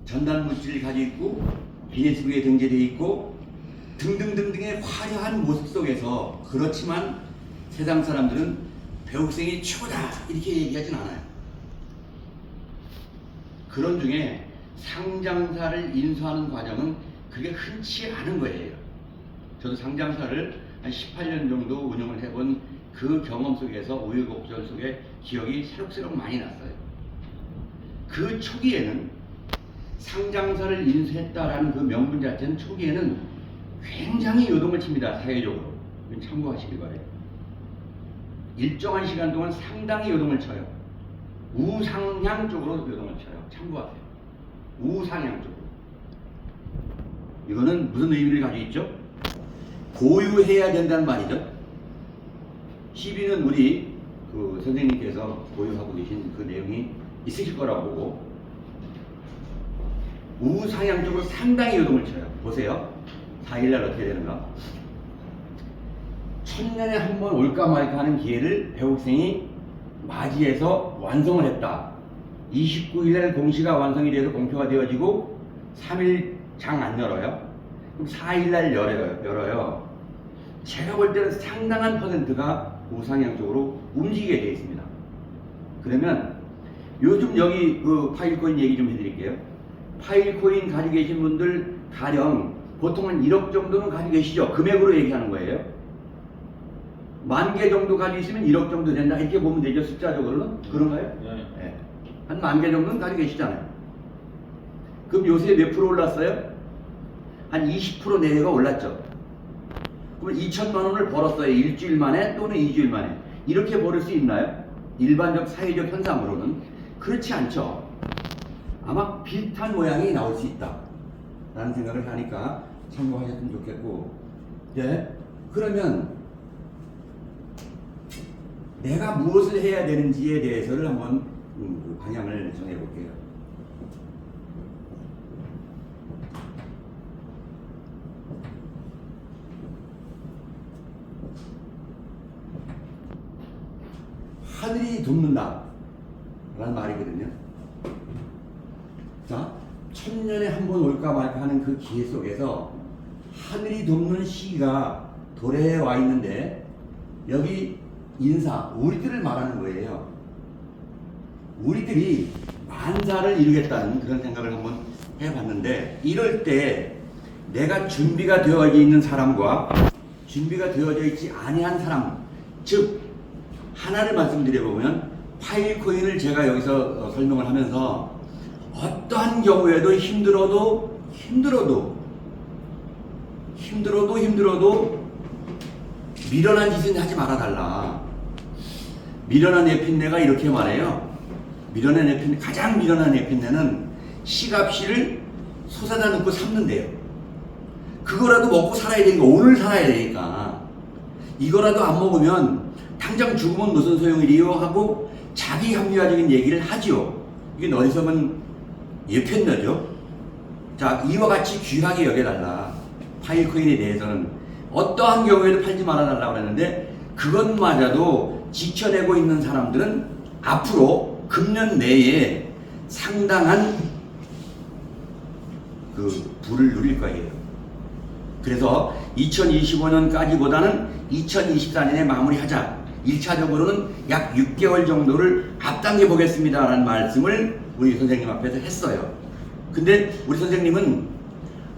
전단 물질을 가지고 있고 기네스북에 등재되어 있고 등등등등의 화려한 모습 속에서 그렇지만 세상 사람들은 배우생이 최고다 이렇게 얘기하진 않아요. 그런 중에 상장사를 인수하는 과정은 그게 흔치 않은 거예요. 저도 상장사를 한 18년 정도 운영을 해본 그 경험 속에서 우여곡절 속에 기억이 새록새록 많이 났어요. 그 초기에는 상장사를 인수했다라는 그 명분 자체는 초기에는 굉장히 요동을 칩니다. 사회적으로. 참고하시길 바래요. 일정한 시간 동안 상당히 요동을 쳐요. 우상향 쪽으로 요동을 쳐요. 참고하세요. 우상향 쪽으로. 이거는 무슨 의미를 가지고 있죠? 고유해야 된다는 말이죠. 시비는 우리 그 선생님께서 고유하고 계신 그 내용이 있으실 거라고 보고 우상향 쪽으로 상당히 요동을 쳐요. 보세요. 4일날 어떻게 되는가? 천년에 한 번 올까 말까 하는 기회를 배우생이 맞이해서 완성을 했다. 29일날 공시가 완성이 돼서 공표가 되어지고 3일 장 안 열어요. 그럼 4일날 열어요. 제가 볼 때는 상당한 퍼센트가 우상향 쪽으로 움직이게 되어 있습니다. 그러면 요즘 여기 그 파일코인 얘기 좀 해드릴게요. 파일코인 가지고 계신 분들 가령 보통 한 1억 정도는 가지고 계시죠. 금액으로 얘기하는 거예요. 10,000개 정도 가지고 있으면 1억 정도 된다 이렇게 보면 되죠. 숫자적으로는. 그런가요? 네. 한 10,000개 정도는 가지고 계시잖아요. 그럼 요새 몇 프로 올랐어요? 한 20% 내외가 올랐죠. 그럼 2천만 원을 벌었어요. 일주일 만에 또는 2주일 만에. 이렇게 벌을 수 있나요? 일반적 사회적 현상으로는 그렇지 않죠. 아마 비슷한 모양이 나올 수 있다 라는 생각을 하니까 참고하셨으면 좋겠고, 네. 그러면 내가 무엇을 해야 되는지에 대해서를 한번 그 방향을 정해볼게요. 하늘이 돕는다 라는 말이거든요. 자, 천년에 한 번 올까 말까 하는 그 기회 속에서 하늘이 돕는 시기가 도래해 와 있는데, 여기 인사, 우리들을 말하는 거예요. 우리들이 만사를 이루겠다는 그런 생각을 한번 해봤는데, 이럴 때 내가 준비가 되어져 있는 사람과 준비가 되어져 있지 아니한 사람, 즉 하나를 말씀드려보면 파일코인을 제가 여기서 설명을 하면서 어떠한 경우에도 힘들어도 미련한 짓은 하지 말아달라. 미련한 내핀내가 이렇게 말해요. 가장 미련한 내핀내는 시갑시를 솟아다 넣고 삼는데요. 그거라도 먹고 살아야 되니까, 오늘 살아야 되니까 이거라도 안 먹으면 당장 죽으면 무슨 소용이리요 하고 자기 합리화적인 얘기를 하죠. 이게 어디서면 예편녀죠. 자, 이와 같이 귀하게 여겨달라. 파일코인에 대해서는 어떠한 경우에도 팔지 말아달라고 했는데, 그것마저도 지켜내고 있는 사람들은 앞으로 금년 내에 상당한 그 부를 누릴 거예요. 그래서 2025년까지보다는 2024년에 마무리하자. 1차적으로는 약 6개월 정도를 앞당겨 보겠습니다 라는 말씀을 우리 선생님 앞에서 했어요. 근데 우리 선생님은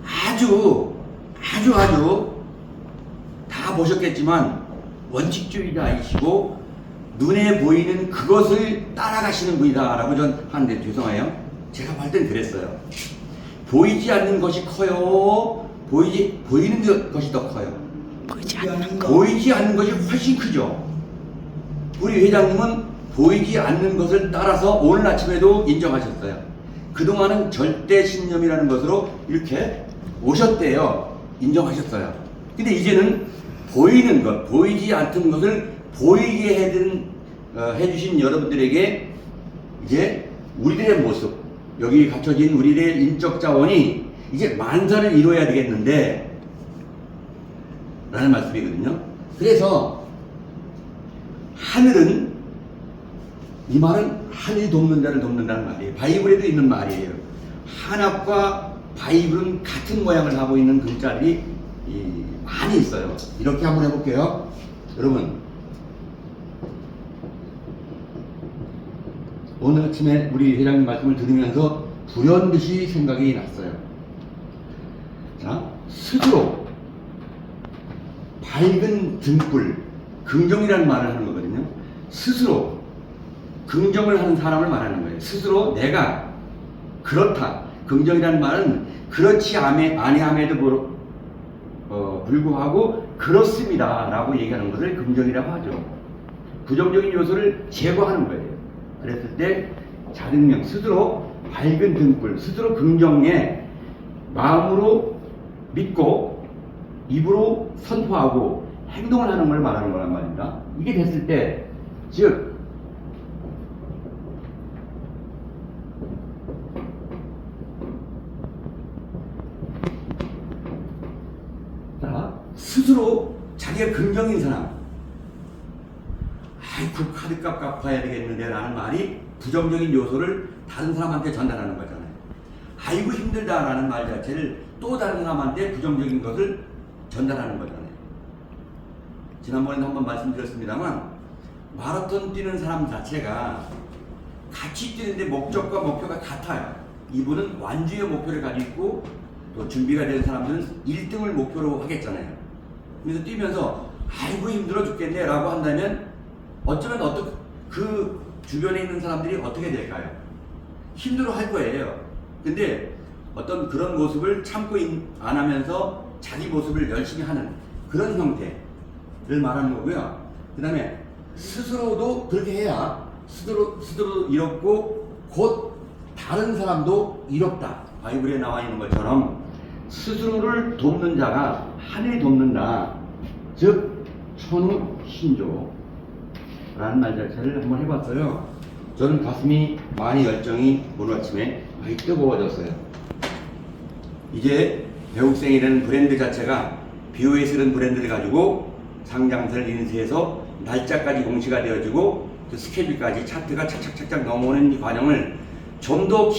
아주 다 보셨겠지만 원칙주의자이시고 눈에 보이는 그것을 따라가시는 분이다 라고 전 하는데, 죄송해요. 제가 볼 땐 그랬어요. 보이지 않는 것이 커요? 보이는 것이 더 커요? 보이지 않는 것이 훨씬 크죠. 우리 회장님은 보이지 않는 것을 따라서 오늘 아침에도 인정하셨어요. 그동안은 절대 신념이라는 것으로 이렇게 오셨대요. 인정하셨어요. 근데 이제는 보이는 것, 보이지 않던 것을 보이게 해주신 여러분들에게 이제 우리들의 모습, 여기 갖춰진 우리들의 인적 자원이 이제 만사를 이루어야 되겠는데 라는 말씀이거든요. 그래서 하늘은, 이 말은 하늘이 돕는 자를 돕는다는 말이에요. 바이블에도 있는 말이에요. 한압과 바이블은 같은 모양을 하고 있는 글자들이 많이 있어요. 이렇게 한번 해볼게요. 여러분, 오늘 아침에 우리 회장님 말씀을 들으면서 불현듯이 생각이 났어요. 자, 스스로 밝은 등불, 긍정이라는 말을 하는 거거든요. 스스로 긍정을 하는 사람을 말하는 거예요. 스스로 내가 그렇다. 긍정이라는 말은 그렇지 아니함에도 불구하고 그렇습니다 라고 얘기하는 것을 긍정이라고 하죠. 부정적인 요소를 제거하는 거예요. 그랬을 때 자등명, 스스로 밝은 등불, 스스로 긍정에 마음으로 믿고 입으로 선포하고 행동을 하는 걸 말하는 거란 말입니다. 이게 됐을 때, 즉 스스로 자기가 긍정인 사람, 아이고 카드값 갚아야 되겠는데 라는 말이 부정적인 요소를 다른 사람한테 전달하는 거잖아요. 아이고 힘들다 라는 말 자체를 또 다른 사람한테 부정적인 것을 전달하는 거잖아요. 지난번에도 한번 말씀드렸습니다만 마라톤 뛰는 사람 자체가 같이 뛰는데 목적과 목표가 같아요. 이분은 완주의 목표를 가지고 있고 또 준비가 된 사람들은 1등을 목표로 하겠잖아요. 그래서 뛰면서 아이고 힘들어 죽겠네 라고 한다면 어쩌면 그 주변에 있는 사람들이 어떻게 될까요? 힘들어 할 거예요. 근데 어떤 그런 모습을 참고 안 하면서 자기 모습을 열심히 하는 그런 형태를 말하는 거고요. 그 다음에 스스로도 그렇게 해야 스스로 이롭고 곧 다른 사람도 이롭다. 바이블에 나와 있는 것처럼 스스로를 돕는 자가 하늘이 돕는다. 즉 천우신조 라는 말 자체를 한번 해봤어요. 저는 가슴이 많이 열정이 오늘 아침에 많이 뜨거워졌어요. 이제 배옥생이라는 브랜드 자체가 BOS라는 브랜드를 가지고 상장사를 인수해서 날짜까지 공시가 되어지고 그 스케줄까지 차트가 착착착착 넘어오는 이 과정을 좀 더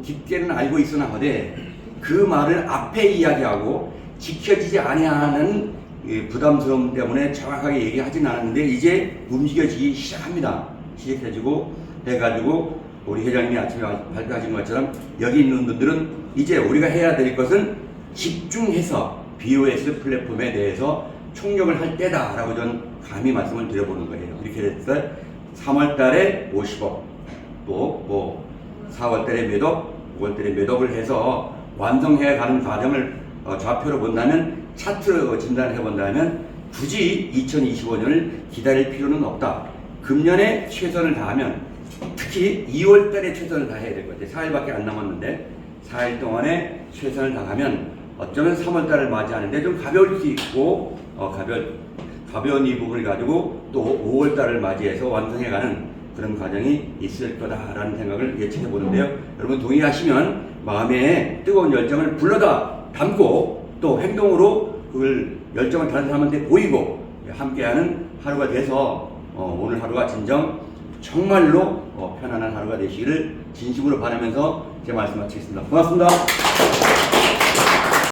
깊게는 알고 있으나 하되 그 말을 앞에 이야기하고 지켜지지 아니하는 부담스러움 때문에 정확하게 얘기하진 않았는데 이제 움직여지기 시작합니다. 시작해지고 해가지고 우리 회장님이 아침에 발표하신 것처럼 여기 있는 분들은 이제 우리가 해야 될 것은 집중해서 BOS 플랫폼에 대해서 총력을 할 때다라고 전 감히 말씀을 드려보는 거예요. 이렇게 됐을 때 3월 달에 50억 또 4월 달에 몇 억, 5월 달에 몇 억을 해서 완성해 가는 과정을 좌표로 본다면 차트 진단을 해본다면 굳이 2025년을 기다릴 필요는 없다. 금년에 최선을 다하면 특히 2월 달에 최선을 다해야 될 것 같아요. 4일밖에 안 남았는데 4일 동안에 최선을 다하면 어쩌면 3월 달을 맞이하는데 좀 가벼울 수 있고 가벼운 이 부분을 가지고 또 5월 달을 맞이해서 완성해가는 그런 과정이 있을 거다라는 생각을 예측해 보는데요. 여러분 동의하시면 마음에 뜨거운 열정을 불러다 담고 또 행동으로 그걸 열정을 다른 사람한테 보이고 함께하는 하루가 돼서 오늘 하루가 진정 정말로 편안한 하루가 되시기를 진심으로 바라면서 제 말씀 마치겠습니다. 고맙습니다.